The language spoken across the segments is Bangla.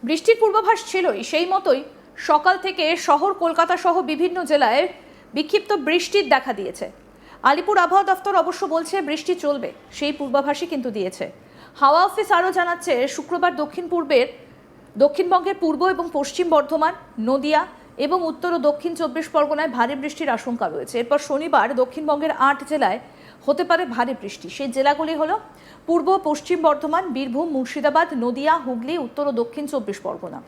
বৃষ্টির পূর্বাভাস ছিলই, সেই মতোই সকাল থেকে শহর কলকাতা সহ বিভিন্ন জেলায় বিক্ষিপ্ত বৃষ্টির দেখা দিয়েছে। আলিপুর আবহাওয়া দফতর অবশ্য বলছে বৃষ্টি চলবে, সেই পূর্বাভাসই কিন্তু দিয়েছে। হাওয়া অফিস আরও জানাচ্ছে শুক্রবার দক্ষিণবঙ্গের পূর্ব এবং পশ্চিম বর্ধমান, নদিয়া এবং উত্তর ও দক্ষিণ 24 পরগনায় ভারী বৃষ্টির আশঙ্কা রয়েছে। এরপর শনিবার দক্ষিণবঙ্গের 8 জেলায় হতে পারে ভারী বৃষ্টি। সেই জেলাগুলি হলো পূর্ব পশ্চিম বর্ধমান, বীরভূম, মুর্শিদাবাদ, নদিয়া, হুগলি, উত্তর ও দক্ষিণ 24 পরগনা।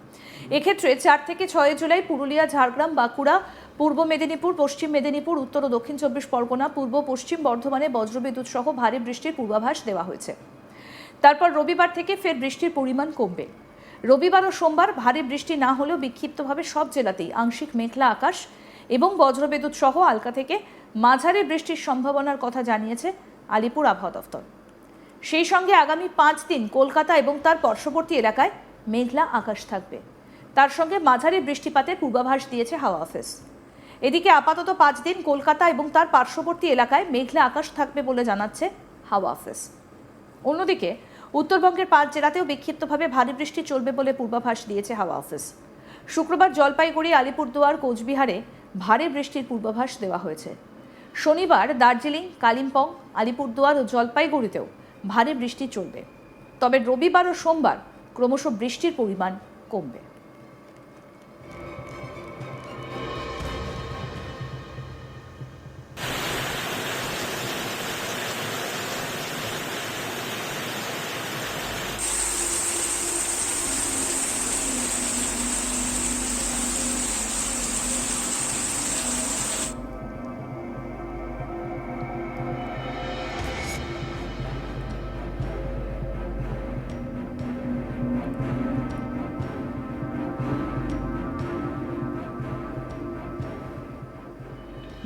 এক্ষেত্রে 4 থেকে 6 জুলাই পুরুলিয়া, ঝাড়গ্রাম, বাঁকুড়া, পূর্ব মেদিনীপুর, পশ্চিম মেদিনীপুর, উত্তর ও দক্ষিণ 24 পরগনা, পূর্ব পশ্চিম বর্ধমানে বজ্রবিদ্যুৎ সহ ভারী বৃষ্টির পূর্বাভাস দেওয়া হয়েছে। তারপর রবিবার থেকে ফের বৃষ্টির পরিমাণ কমবে। রবিবার ও সোমবার ভারী বৃষ্টি না হলেও বিক্ষিপ্তভাবে সব জেলাতেই আংশিক মেঘলা আকাশ এবং বজ্রবিদ্যুৎ সহ হালকা থেকে মাঝারি বৃষ্টির সম্ভাবনার কথা জানিয়েছে আলিপুর আবহাওয়া দফতর। সেই সঙ্গে আগামী 5 দিন কলকাতা এবং তার পার্শ্ববর্তী এলাকায় মেঘলা আকাশ থাকবে। তার সঙ্গে মাঝারি বৃষ্টিপাতের পূর্বাভাস দিয়েছে হাওয়া অফিস। এদিকে আপাতত 5 দিন কলকাতা এবং তার পার্শ্ববর্তী এলাকায় মেঘলা আকাশ থাকবে বলে জানাচ্ছে হাওয়া অফিস। অন্যদিকে উত্তরবঙ্গের 5 জেলাতেও বিক্ষিপ্তভাবে ভারী বৃষ্টি চলবে বলে পূর্বাভাস দিয়েছে হাওয়া অফিস। শুক্রবার জলপাইগুড়ি, আলিপুরদুয়ার, কোচবিহারে ভারী বৃষ্টির পূর্বাভাস দেওয়া হয়েছে। শনিবার দার্জিলিং, কালিম্পং, আলিপুরদুয়ার ও জলপাইগুড়িতেও ভারী বৃষ্টি চলবে। তবে রবিবার ও সোমবার ক্রমশ বৃষ্টির পরিমাণ কমবে।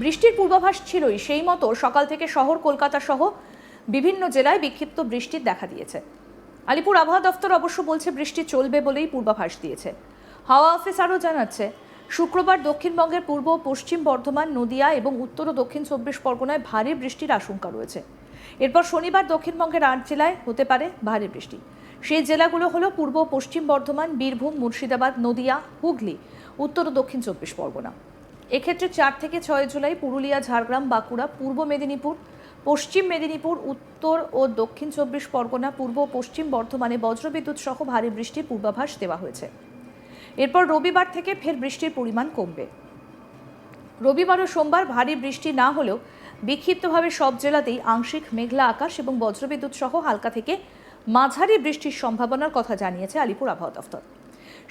বৃষ্টির পূর্বাভাস ছিলই, সেই মতো সকাল থেকে শহর কলকাতা সহ বিভিন্ন জেলায় বিক্ষিপ্ত বৃষ্টির দেখা দিয়েছে। আলিপুর আবহাওয়া দফতর অবশ্য বলছে বৃষ্টি চলবে বলেই পূর্বাভাস দিয়েছে। হাওয়া অফিস আরও জানাচ্ছে শুক্রবার দক্ষিণবঙ্গের পূর্ব পশ্চিম বর্ধমান, নদিয়া এবং উত্তর ও দক্ষিণ 24 পরগনায় ভারী বৃষ্টির আশঙ্কা রয়েছে। এরপর শনিবার দক্ষিণবঙ্গের 8 জেলায় হতে পারে ভারী বৃষ্টি। সেই জেলাগুলো হলো পূর্ব পশ্চিম বর্ধমান, বীরভূম, মুর্শিদাবাদ, নদিয়া, হুগলি, উত্তর ও দক্ষিণ 24 পরগনা। এক্ষেত্রে 4 থেকে 6 জুলাই পুরুলিয়া, ঝাড়গ্রাম, বাঁকুড়া, পূর্ব মেদিনীপুর, পশ্চিম মেদিনীপুর, উত্তর ও দক্ষিণ 24 পরগনা, পূর্ব পশ্চিম বর্ধমানে বজ্রবিদ্যুৎ সহ ভারী বৃষ্টির পূর্বাভাস দেওয়া হয়েছে। এরপর রবিবার থেকে ফের বৃষ্টির পরিমাণ কমবে। রবিবার ও সোমবার ভারী বৃষ্টি না হলেও বিক্ষিপ্তভাবে সব জেলাতেই আংশিক মেঘলা আকাশ এবং বজ্রবিদ্যুৎ সহ হালকা থেকে মাঝারি বৃষ্টির সম্ভাবনার কথা জানিয়েছে আলিপুর আবহাওয়া দফতর।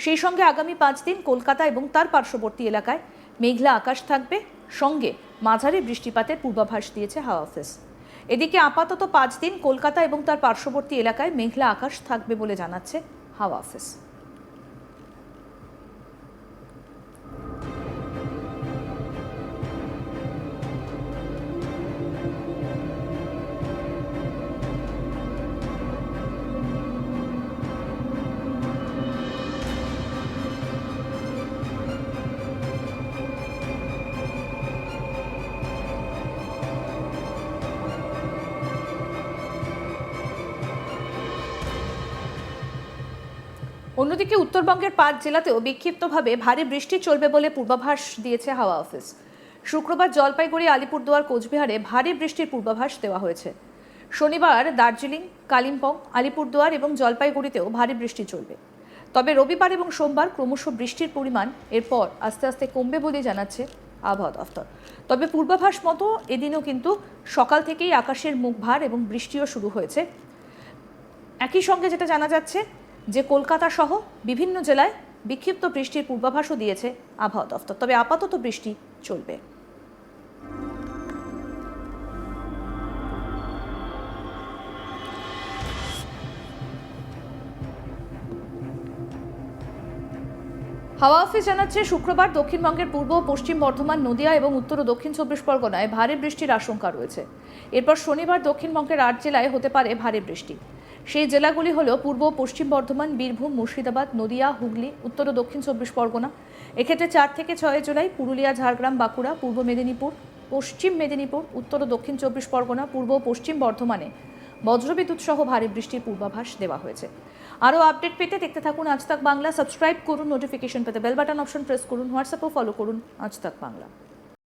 সেই সঙ্গে আগামী 5 দিন কলকাতা এবং তার পার্শ্ববর্তী এলাকায় মেঘলা আকাশ থাকবে, সঙ্গে মাঝারি বৃষ্টিপাতের পূর্বাভাস দিয়েছে হাওয়া অফিস। এদিকে আপাতত 5 দিন কলকাতা এবং তার পার্শ্ববর্তী এলাকায় মেঘলা আকাশ থাকবে বলে জানাচ্ছে হাওয়া অফিস। অন্যদিকে উত্তরবঙ্গের 5 জেলাতেও বিক্ষিপ্তভাবে ভারী বৃষ্টি চলবে বলে পূর্বাভাস দিয়েছে হাওয়া অফিস। শুক্রবার জলপাইগুড়ি, আলিপুরদুয়ার, কোচবিহারে ভারী বৃষ্টির পূর্বাভাস দেওয়া হয়েছে। শনিবার দার্জিলিং, কালিম্পং, আলিপুরদুয়ার এবং জলপাইগুড়িতেও ভারী বৃষ্টি চলবে। তবে রবিবার এবং সোমবার ক্রমশ বৃষ্টির পরিমাণ এরপর আস্তে আস্তে কমবে বলে জানাচ্ছে আবহাওয়া দফতর। তবে পূর্বাভাস মতো এদিনও কিন্তু সকাল থেকেই আকাশের মুখ ভার এবং বৃষ্টিও শুরু হয়েছে। একই সঙ্গে যেটা জানা যাচ্ছে যে কলকাতা সহ বিভিন্ন জেলায় বিক্ষিপ্ত বৃষ্টির পূর্বাভাসও দিয়েছে আবহাওয়া দফতর। তবে আপাতত বৃষ্টি চলবে। হাওয়া অফিস জানাচ্ছে শুক্রবার দক্ষিণবঙ্গের পূর্ব পশ্চিম বর্ধমান, নদিয়া এবং উত্তর ও দক্ষিণ 24 পরগনায় ভারী বৃষ্টির আশঙ্কা রয়েছে। এরপর শনিবার দক্ষিণবঙ্গের 8 জেলায় হতে পারে ভারী বৃষ্টি। সেই জেলাগুলি হলো পূর্ব পশ্চিম বর্ধমান, বীরভূম, মুর্শিদাবাদ, নদিয়া, হুগলি, উত্তর ও দক্ষিণ 24 পরগনা। এক্ষেত্রে 4 থেকে 6 জুলাই পুরুলিয়া, ঝাড়গ্রাম, বাঁকুড়া, পূর্ব মেদিনীপুর, পশ্চিম মেদিনীপুর, উত্তর ও দক্ষিণ 24 পরগনা, পূর্ব পশ্চিম বর্ধমানে বজ্রবিদ্যুৎ সহ ভারী বৃষ্টির পূর্বাভাস দেওয়া হয়েছে। আরও আপডেট পেতে দেখতে থাকুন আজ তাক বাংলা। সাবস্ক্রাইব করুন, নোটিফিকেশন পেতে বেল বাটন অপশন প্রেস করুন, হোয়াটসঅ্যাপও ফলো করুন আজ তাক বাংলা।